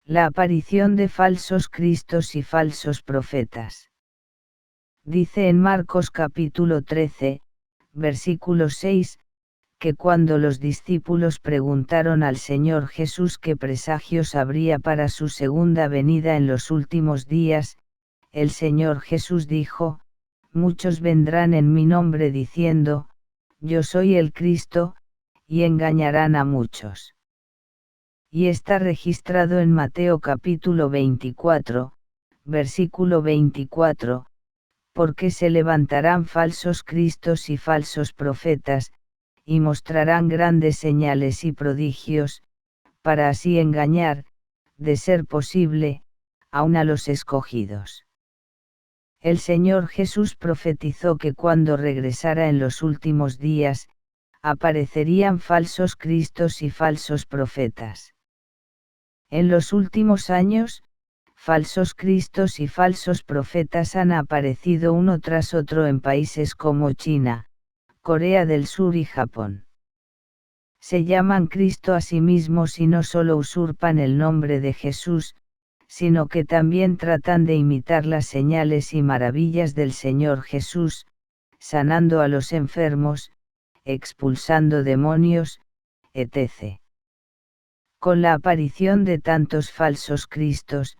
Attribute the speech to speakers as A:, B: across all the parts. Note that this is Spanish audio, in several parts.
A: La aparición de falsos cristos y falsos profetas. Dice en Marcos capítulo 13, versículo 6, que cuando los discípulos preguntaron al Señor Jesús qué presagios habría para su segunda venida en los últimos días, el Señor Jesús dijo: muchos vendrán en mi nombre diciendo, yo soy el Cristo, y engañarán a muchos. Y está registrado en Mateo capítulo 24, versículo 24, porque se levantarán falsos cristos y falsos profetas, y mostrarán grandes señales y prodigios, para así engañar, de ser posible, aun a los escogidos. El Señor Jesús profetizó que cuando regresara en los últimos días, aparecerían falsos cristos y falsos profetas. En los últimos años, falsos cristos y falsos profetas han aparecido uno tras otro en países como China, Corea del Sur y Japón. Se llaman Cristo a sí mismos y no solo usurpan el nombre de Jesús, sino que también tratan de imitar las señales y maravillas del Señor Jesús, sanando a los enfermos, expulsando demonios, etc. Con la aparición de tantos falsos cristos,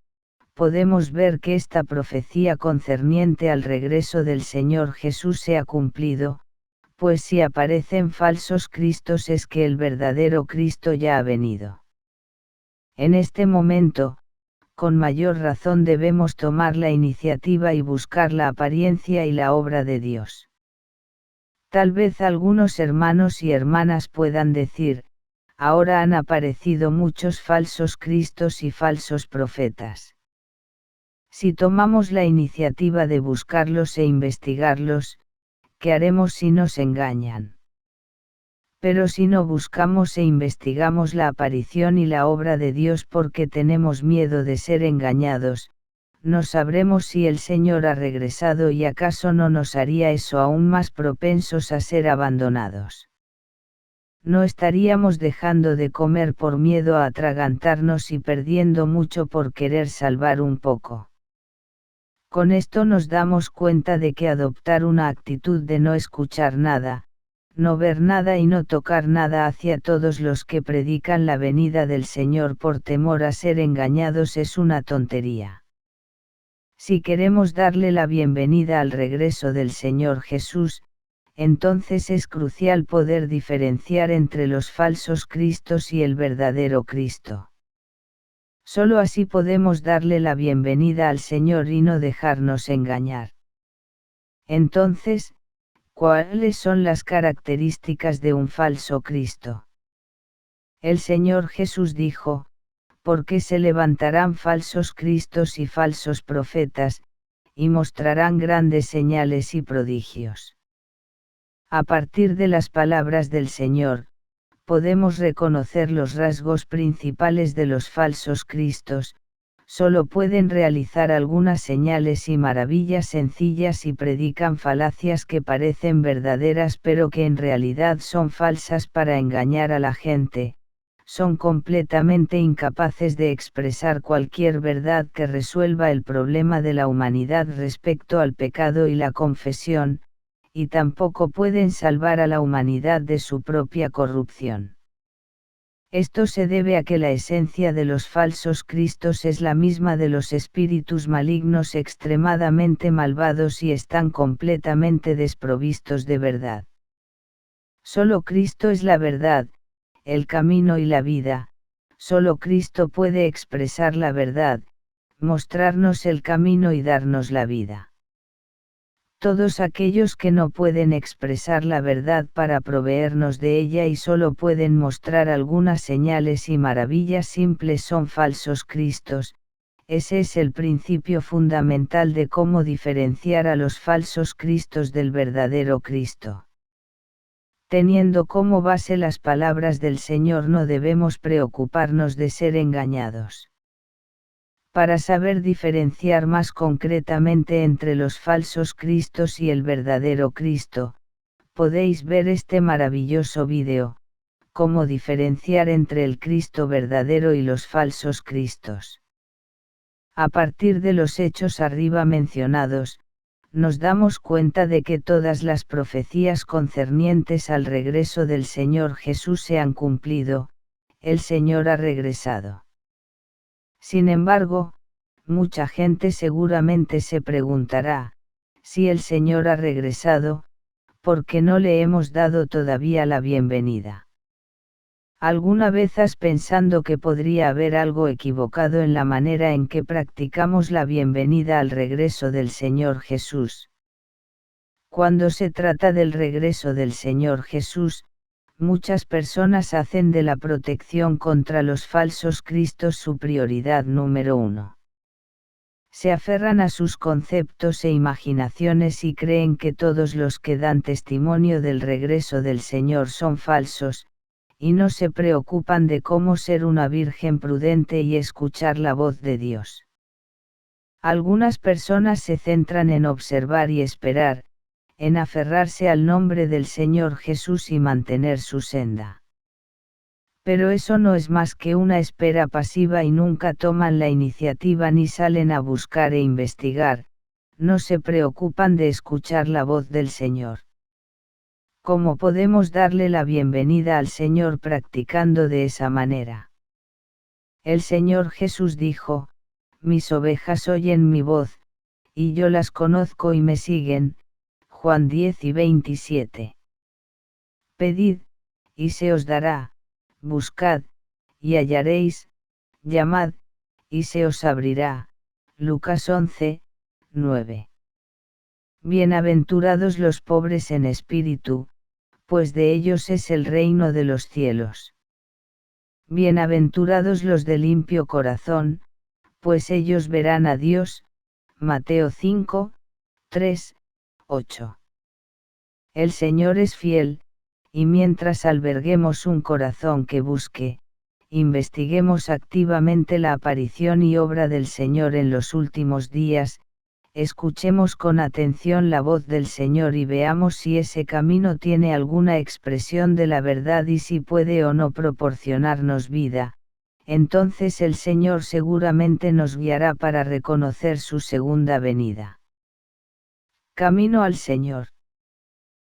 A: podemos ver que esta profecía concerniente al regreso del Señor Jesús se ha cumplido, pues si aparecen falsos cristos es que el verdadero Cristo ya ha venido. En este momento, con mayor razón debemos tomar la iniciativa y buscar la apariencia y la obra de Dios. Tal vez algunos hermanos y hermanas puedan decir, ahora han aparecido muchos falsos cristos y falsos profetas. Si tomamos la iniciativa de buscarlos e investigarlos, ¿qué haremos si nos engañan? Pero si no buscamos e investigamos la aparición y la obra de Dios porque tenemos miedo de ser engañados, no sabremos si el Señor ha regresado y acaso no nos haría eso aún más propensos a ser abandonados. No estaríamos dejando de comer por miedo a atragantarnos y perdiendo mucho por querer salvar un poco. Con esto nos damos cuenta de que adoptar una actitud de no escuchar nada, no ver nada y no tocar nada hacia todos los que predican la venida del Señor por temor a ser engañados es una tontería. Si queremos darle la bienvenida al regreso del Señor Jesús, entonces es crucial poder diferenciar entre los falsos cristos y el verdadero Cristo. Solo así podemos darle la bienvenida al Señor y no dejarnos engañar. Entonces, ¿cuáles son las características de un falso Cristo? El Señor Jesús dijo, porque se levantarán falsos cristos y falsos profetas, y mostrarán grandes señales y prodigios. A partir de las palabras del Señor, podemos reconocer los rasgos principales de los falsos cristos. Solo pueden realizar algunas señales y maravillas sencillas y predican falacias que parecen verdaderas pero que en realidad son falsas para engañar a la gente. Son completamente incapaces de expresar cualquier verdad que resuelva el problema de la humanidad respecto al pecado y la confesión, y tampoco pueden salvar a la humanidad de su propia corrupción. Esto se debe a que la esencia de los falsos cristos es la misma de los espíritus malignos extremadamente malvados y están completamente desprovistos de verdad. Solo Cristo es la verdad, el camino y la vida. Solo Cristo puede expresar la verdad, mostrarnos el camino y darnos la vida. Todos aquellos que no pueden expresar la verdad para proveernos de ella y solo pueden mostrar algunas señales y maravillas simples son falsos cristos. Ese es el principio fundamental de cómo diferenciar a los falsos cristos del verdadero Cristo. Teniendo como base las palabras del Señor, no debemos preocuparnos de ser engañados. Para saber diferenciar más concretamente entre los falsos cristos y el verdadero Cristo, podéis ver este maravilloso vídeo. cómo diferenciar entre el Cristo verdadero y los falsos Cristos. A partir de los hechos arriba mencionados, nos damos cuenta de que todas las profecías concernientes al regreso del Señor Jesús se han cumplido, el Señor ha regresado. Sin embargo, mucha gente seguramente se preguntará, si el Señor ha regresado, ¿por qué no le hemos dado todavía la bienvenida? ¿Alguna vez has pensado que podría haber algo equivocado en la manera en que practicamos la bienvenida al regreso del Señor Jesús? Cuando se trata del regreso del Señor Jesús, muchas personas hacen de la protección contra los falsos cristos su prioridad número uno. Se aferran a sus conceptos e imaginaciones y creen que todos los que dan testimonio del regreso del Señor son falsos, y no se preocupan de cómo ser una virgen prudente y escuchar la voz de Dios. Algunas personas se centran en observar y esperar, en aferrarse al nombre del Señor Jesús y mantener su senda. Pero eso no es más que una espera pasiva y nunca toman la iniciativa ni salen a buscar e investigar, no se preocupan de escuchar la voz del Señor. ¿Cómo podemos darle la bienvenida al Señor practicando de esa manera? El Señor Jesús dijo, mis ovejas oyen mi voz, y yo las conozco y me siguen, Juan 10:27. Pedid, y se os dará, buscad, y hallaréis, llamad, y se os abrirá, Lucas 11:9. Bienaventurados los pobres en espíritu, pues de ellos es el reino de los cielos. Bienaventurados los de limpio corazón, pues ellos verán a Dios, Mateo 5:3-8. El Señor es fiel, y mientras alberguemos un corazón que busque, investiguemos activamente la aparición y obra del Señor en los últimos días, escuchemos con atención la voz del Señor y veamos si ese camino tiene alguna expresión de la verdad y si puede o no proporcionarnos vida, entonces el Señor seguramente nos guiará para reconocer su segunda venida. Camino al Señor.